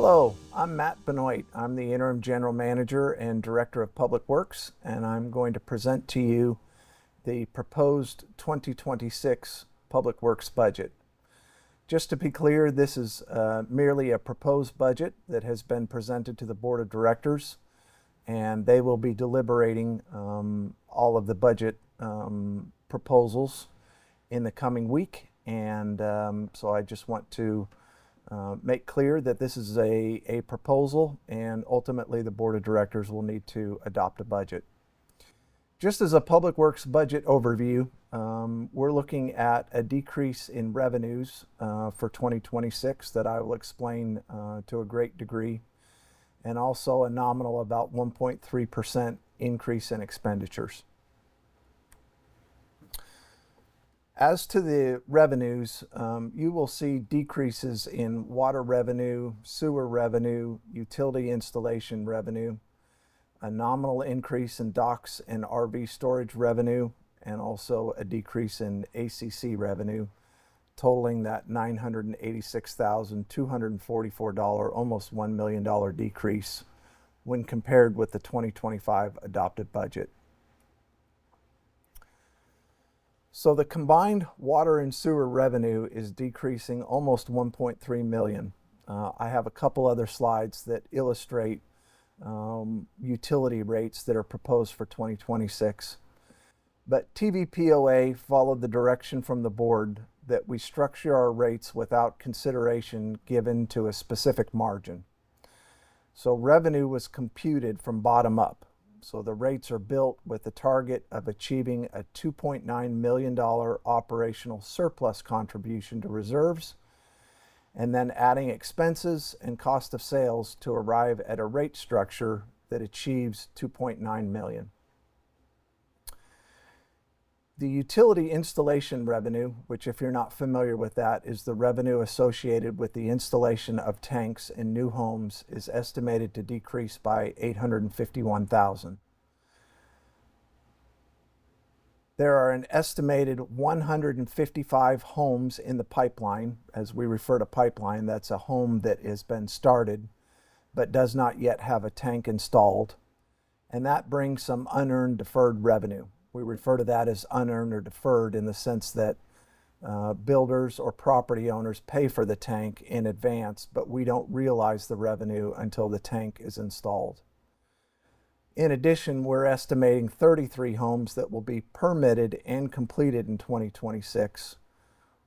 Hello, I'm Matt Benoit. I'm the Interim General Manager and Director of Public Works, and I'm going to present to you the proposed 2026 Public Works budget. Just to be clear, this is merely a proposed budget that has been presented to the Board of Directors, and they will be deliberating all of the budget proposals in the coming week. And so I just want to make clear that this is a proposal, and ultimately the Board of Directors will need to adopt a budget. Just as a Public Works budget overview, we're looking at a decrease in revenues for 2026 that I will explain to a great degree, and also a nominal about 1.3% increase in expenditures. As to the revenues, you will see decreases in water revenue, sewer revenue, utility installation revenue, a nominal increase in docks and RV storage revenue, and also a decrease in ACC revenue, totaling that $986,244, almost $1 million decrease when compared with the 2025 adopted budget. So the combined water and sewer revenue is decreasing almost 1.3 million. I have a couple other slides that illustrate utility rates that are proposed for 2026. But TVPOA followed the direction from the board that we structure our rates without consideration given to a specific margin. So revenue was computed from bottom up. So the rates are built with the target of achieving a $2.9 million operational surplus contribution to reserves, and then adding expenses and cost of sales to arrive at a rate structure that achieves $2.9 million. The utility installation revenue, which if you're not familiar with that, is the revenue associated with the installation of tanks in new homes, is estimated to decrease by $851,000. There are an estimated 155 homes in the pipeline. As we refer to pipeline, that's a home that has been started but does not yet have a tank installed. And that brings some unearned deferred revenue. We refer to that as unearned or deferred in the sense that builders or property owners pay for the tank in advance, but we don't realize the revenue until the tank is installed. In addition, we're estimating 33 homes that will be permitted and completed in 2026,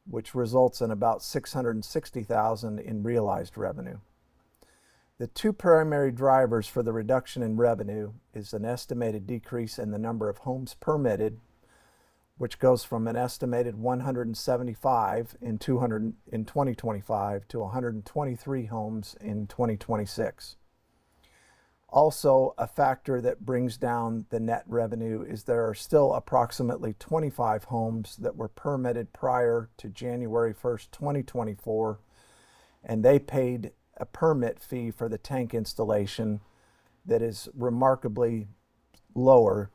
which results in about $660,000 in realized revenue. The two primary drivers for the reduction in revenue is an estimated decrease in the number of homes permitted, which goes from an estimated 175 in 2025 to 123 homes in 2026. Also, a factor that brings down the net revenue is there are still approximately 25 homes that were permitted prior to January 1st, 2024, and they paid a permit fee for the tank installation that is remarkably lower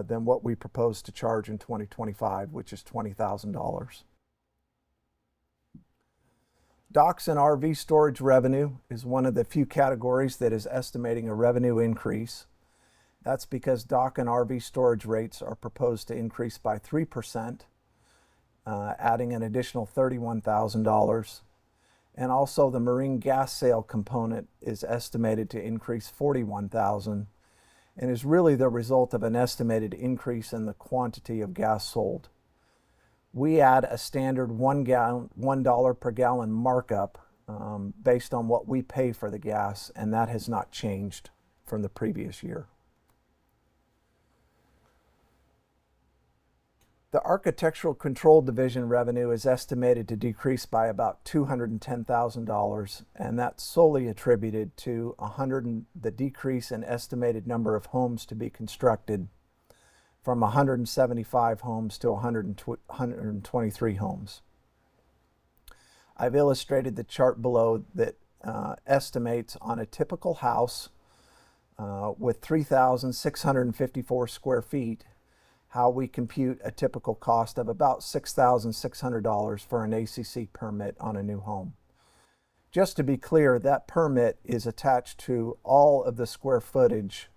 than what we propose to charge in 2025, which is $20,000. Docks and RV storage revenue is one of the few categories that is estimating a revenue increase. That's because dock and RV storage rates are proposed to increase by 3%, adding an additional $31,000. And also the marine gas sale component is estimated to increase $41,000 and is really the result of an estimated increase in the quantity of gas sold. We add a standard $1 per gallon markup based on what we pay for the gas, and that has not changed from the previous year. The Architectural Control Division revenue is estimated to decrease by about $210,000, and that's solely attributed to the decrease in estimated number of homes to be constructed from 175 homes to 123 homes. I've illustrated the chart below that estimates on a typical house with 3,654 square feet how we compute a typical cost of about $6,600 for an ACC permit on a new home. Just to be clear, that permit is attached to all of the square footage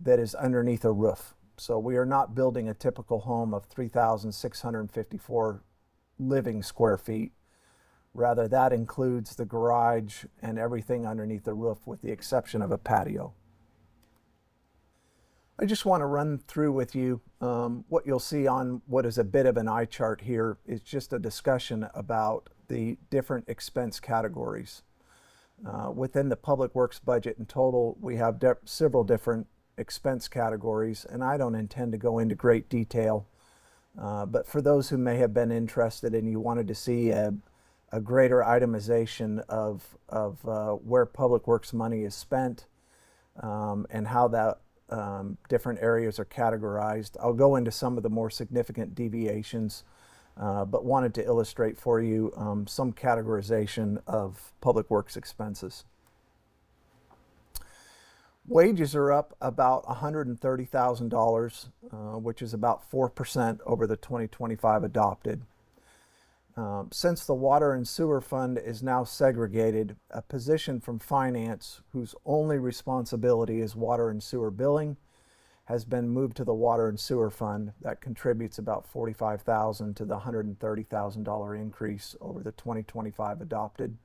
that is underneath a roof. So we are not building a typical home of 3,654 living square feet. Rather, that includes the garage and everything underneath the roof with the exception of a patio. I just want to run through with you what you'll see on what is a bit of an eye chart here is just a discussion about the different expense categories. Within the Public Works budget in total, we have several different expense categories, and I don't intend to go into great detail, but for those who may have been interested and you wanted to see a greater itemization of where Public Works money is spent and how that different areas are categorized. I'll go into some of the more significant deviations, but wanted to illustrate for you some categorization of Public Works expenses. Wages are up about $130,000, which is about 4% over the 2025 adopted. Since the Water and Sewer Fund is now segregated, a position from finance whose only responsibility is water and sewer billing has been moved to the Water and Sewer Fund. That contributes about $45,000 to the $130,000 increase over the 2025 adopted.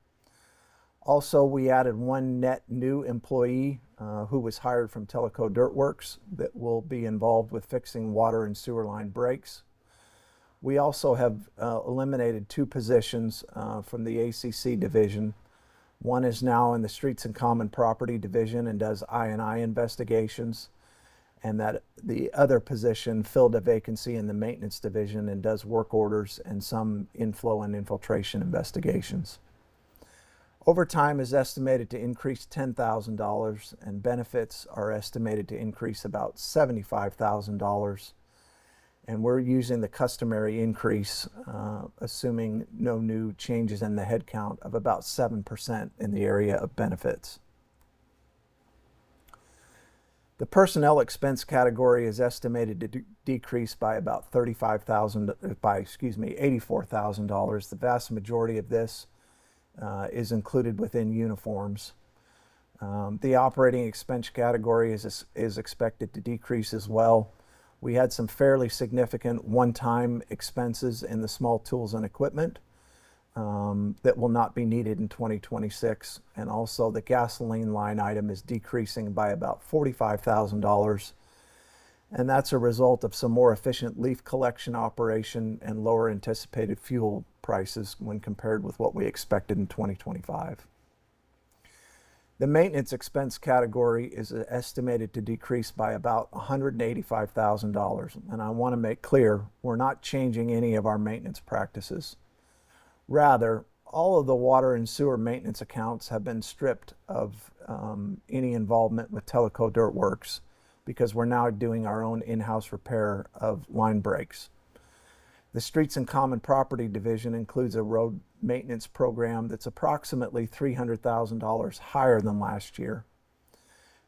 Also, we added one net new employee who was hired from Teleco Dirtworks that will be involved with fixing water and sewer line breaks. We also have eliminated two positions from the ACC division. One is now in the Streets and Common Property division and does I&I investigations, and that the other position filled a vacancy in the Maintenance division and does work orders and some inflow and infiltration investigations. Overtime is estimated to increase $10,000, and benefits are estimated to increase about $75,000. And we're using the customary increase, assuming no new changes in the headcount, of about 7% in the area of benefits. The personnel expense category is estimated to decrease by about $84,000. The vast majority of this is included within uniforms. The operating expense category is expected to decrease as well. We had some fairly significant one-time expenses in the small tools and equipment that will not be needed in 2026. And also the gasoline line item is decreasing by about $45,000. And that's a result of some more efficient leaf collection operation and lower anticipated fuel prices when compared with what we expected in 2025. The maintenance expense category is estimated to decrease by about $185,000. And I want to make clear, we're not changing any of our maintenance practices. Rather, all of the water and sewer maintenance accounts have been stripped of any involvement with Teleco Dirtworks because we're now doing our own in-house repair of line breaks. The Streets and Common Property division includes a road maintenance program that's approximately $300,000 higher than last year.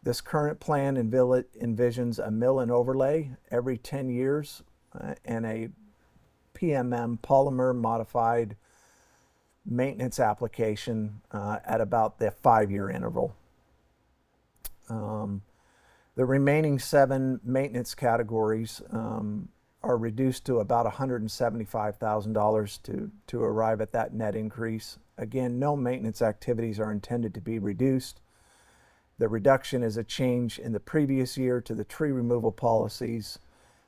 This current plan envisions a mill and overlay every 10 years and a PMM polymer modified maintenance application at about the 5-year interval. The remaining 7 maintenance categories are reduced to about $175,000 to arrive at that net increase. Again, no maintenance activities are intended to be reduced. The reduction is a change in the previous year to the tree removal policies,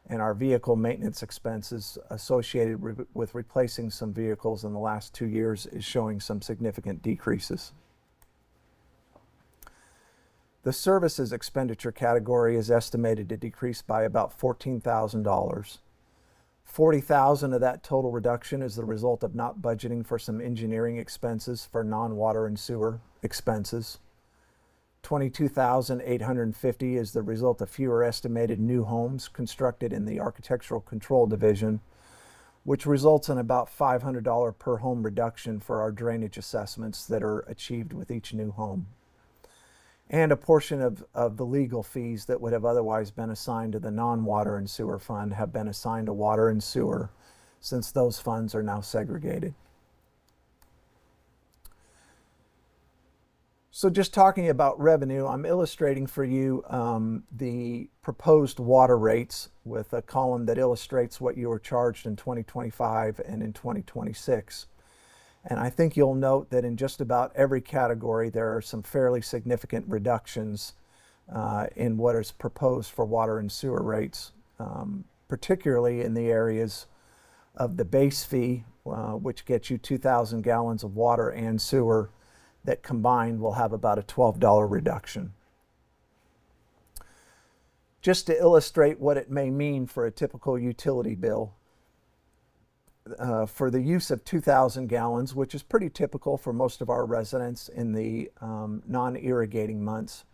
and our vehicle maintenance expenses associated with replacing some vehicles in the last 2 years is showing some significant decreases. The services expenditure category is estimated to decrease by about $14,000. $40,000 of that total reduction is the result of not budgeting for some engineering expenses for non-water and sewer expenses. $22,850 is the result of fewer estimated new homes constructed in the Architectural Control Division, which results in about $500 per home reduction for our drainage assessments that are achieved with each new home. And a portion of the legal fees that would have otherwise been assigned to the non-water and sewer fund have been assigned to water and sewer, since those funds are now segregated. So just talking about revenue, I'm illustrating for you the proposed water rates with a column that illustrates what you were charged in 2025 and in 2026. And I think you'll note that in just about every category, there are some fairly significant reductions in what is proposed for water and sewer rates, particularly in the areas of the base fee, which gets you 2,000 gallons of water and sewer, that combined will have about a $12 reduction. Just to illustrate what it may mean for a typical utility bill, for the use of 2,000 gallons, which is pretty typical for most of our residents in the non-irrigating months,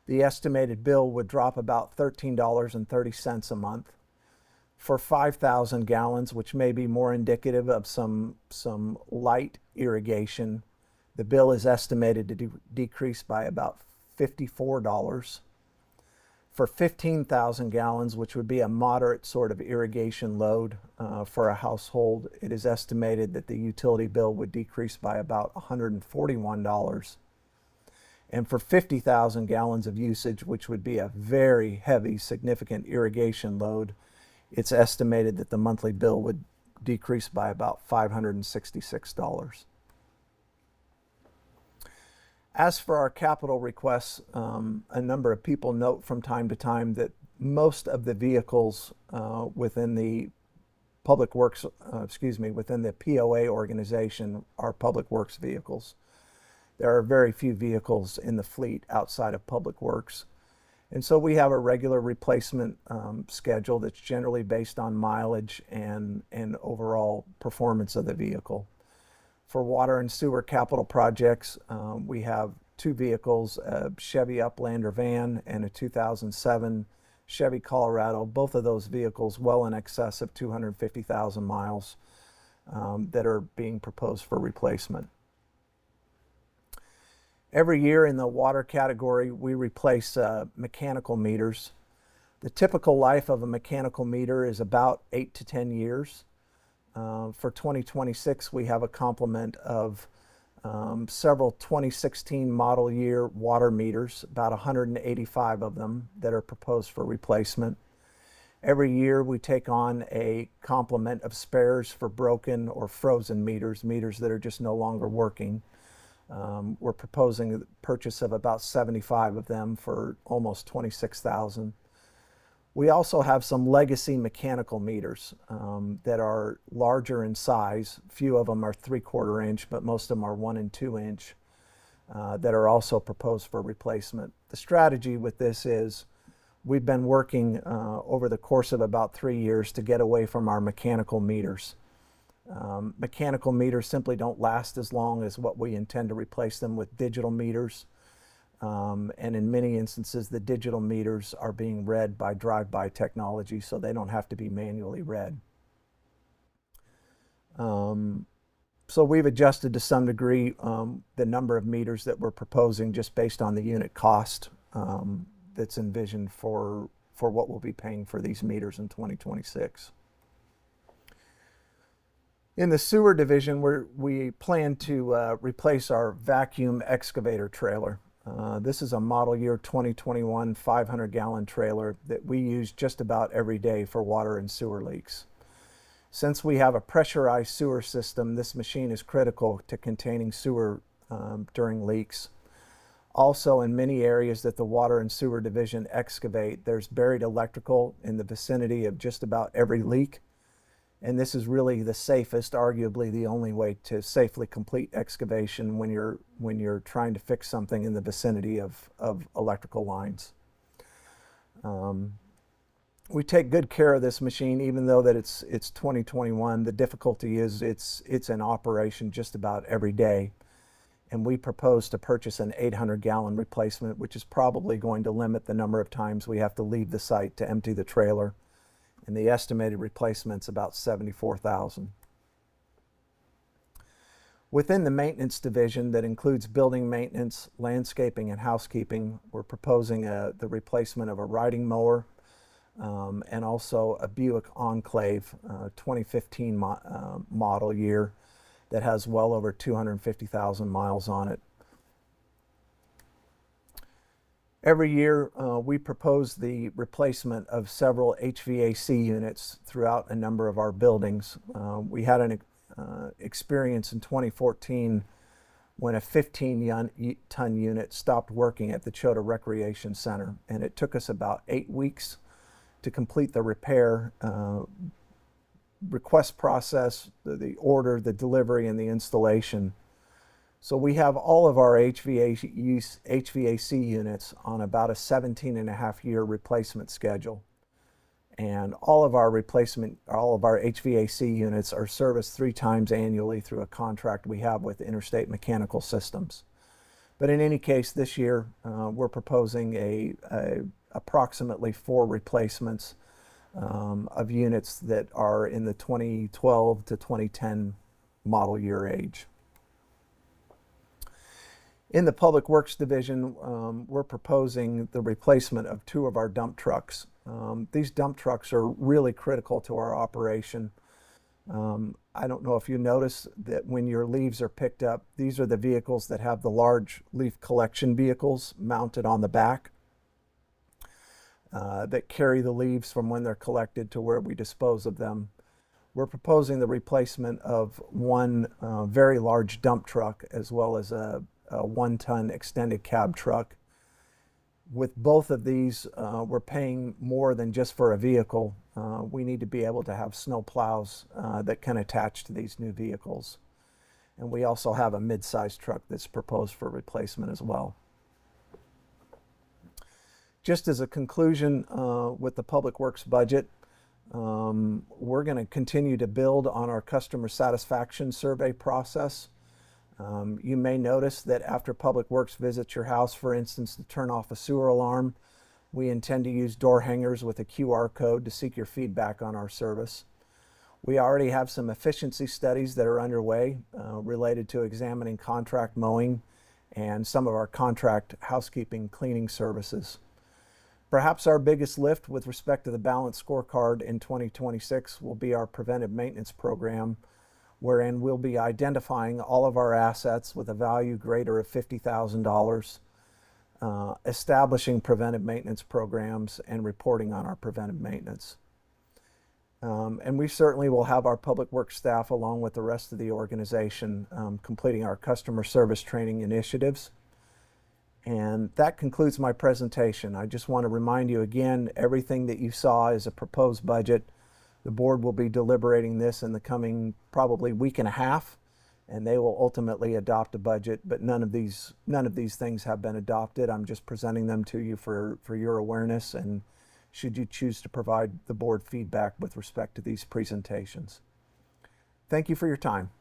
the estimated bill would drop about $13.30 a month. For 5,000 gallons, which may be more indicative of some light irrigation, the bill is estimated to decrease by about $54. For 15,000 gallons, which would be a moderate sort of irrigation load for a household, it is estimated that the utility bill would decrease by about $141. And for 50,000 gallons of usage, which would be a very heavy, significant irrigation load, it's estimated that the monthly bill would decrease by about $566. As for our capital requests, a number of people note from time to time that most of the vehicles within the Public Works, within the POA organization are Public Works vehicles. There are very few vehicles in the fleet outside of Public Works. And so we have a regular replacement schedule that's generally based on mileage and overall performance of the vehicle. For water and sewer capital projects, we have two vehicles, a Chevy Uplander van and a 2007 Chevy Colorado, both of those vehicles well in excess of 250,000 miles that are being proposed for replacement. Every year in the water category, we replace mechanical meters. The typical life of a mechanical meter is about 8 to 10 years. For 2026, we have a complement of several 2016 model year water meters, about 185 of them that are proposed for replacement. Every year we take on a complement of spares for broken or frozen meters that are just no longer working. We're proposing the purchase of about 75 of them for almost $26,000. We also have some legacy mechanical meters that are larger in size. Few of them are 3/4 inch, but most of them are 1 and 2 inch that are also proposed for replacement. The strategy with this is we've been working over the course of about 3 years to get away from our mechanical meters. Mechanical meters simply don't last as long as what we intend to replace them with digital meters. And in many instances, the digital meters are being read by drive-by technology, so they don't have to be manually read. So we've adjusted to some degree the number of meters that we're proposing just based on the unit cost that's envisioned for what we'll be paying for these meters in 2026. In the sewer division, we plan to replace our vacuum excavator trailer. This is a model year 2021 500-gallon trailer that we use just about every day for water and sewer leaks. Since we have a pressurized sewer system, this machine is critical to containing sewer during leaks. Also, in many areas that the water and sewer division excavate, there's buried electrical in the vicinity of just about every leak. And this is really the safest, arguably the only way to safely complete excavation when you're trying to fix something in the vicinity of electrical lines. We take good care of this machine, even though that it's 2021. The difficulty is it's in operation just about every day. And we propose to purchase an 800-gallon replacement, which is probably going to limit the number of times we have to leave the site to empty the trailer. And the estimated replacement's about $74,000. Within the maintenance division that includes building maintenance, landscaping, and housekeeping, we're proposing the replacement of a riding mower and also a Buick Enclave 2015 model year that has well over 250,000 miles on it. Every year, we propose the replacement of several HVAC units throughout a number of our buildings. We had an experience in 2014 when a 15-ton unit stopped working at the Chota Recreation Center, and it took us about 8 weeks to complete the repair, request process, the order, the delivery, and the installation. So we have all of our HVAC units on about a 17.5-year replacement schedule. And all of our HVAC units are serviced 3 times annually through a contract we have with Interstate Mechanical Systems. But in any case, this year, we're proposing approximately 4 replacements of units that are in the 2012 to 2010 model year age. In the Public Works Division, we're proposing the replacement of 2 of our dump trucks. These dump trucks are really critical to our operation. I don't know if you notice that when your leaves are picked up, these are the vehicles that have the large leaf collection vehicles mounted on the back that carry the leaves from when they're collected to where we dispose of them. We're proposing the replacement of 1 very large dump truck as well as a 1-ton extended cab truck. With both of these, we're paying more than just for a vehicle. We need to be able to have snow plows that can attach to these new vehicles. And we also have a mid-sized truck that's proposed for replacement as well. Just as a conclusion with the Public Works budget, we're going to continue to build on our customer satisfaction survey process. You may notice that after Public Works visits your house, for instance, to turn off a sewer alarm, we intend to use door hangers with a QR code to seek your feedback on our service. We already have some efficiency studies that are underway related to examining contract mowing and some of our contract housekeeping cleaning services. Perhaps our biggest lift with respect to the balanced scorecard in 2026 will be our preventive maintenance program, wherein we'll be identifying all of our assets with a value greater of $50,000, establishing preventive maintenance programs, and reporting on our preventive maintenance. And we certainly will have our public works staff, along with the rest of the organization, completing our customer service training initiatives. And that concludes my presentation. I just want to remind you again, everything that you saw is a proposed budget. The board will be deliberating this in the coming probably week and a half, and they will ultimately adopt a budget, but none of these things have been adopted. I'm just presenting them to you for your awareness, and should you choose to provide the board feedback with respect to these presentations. Thank you for your time.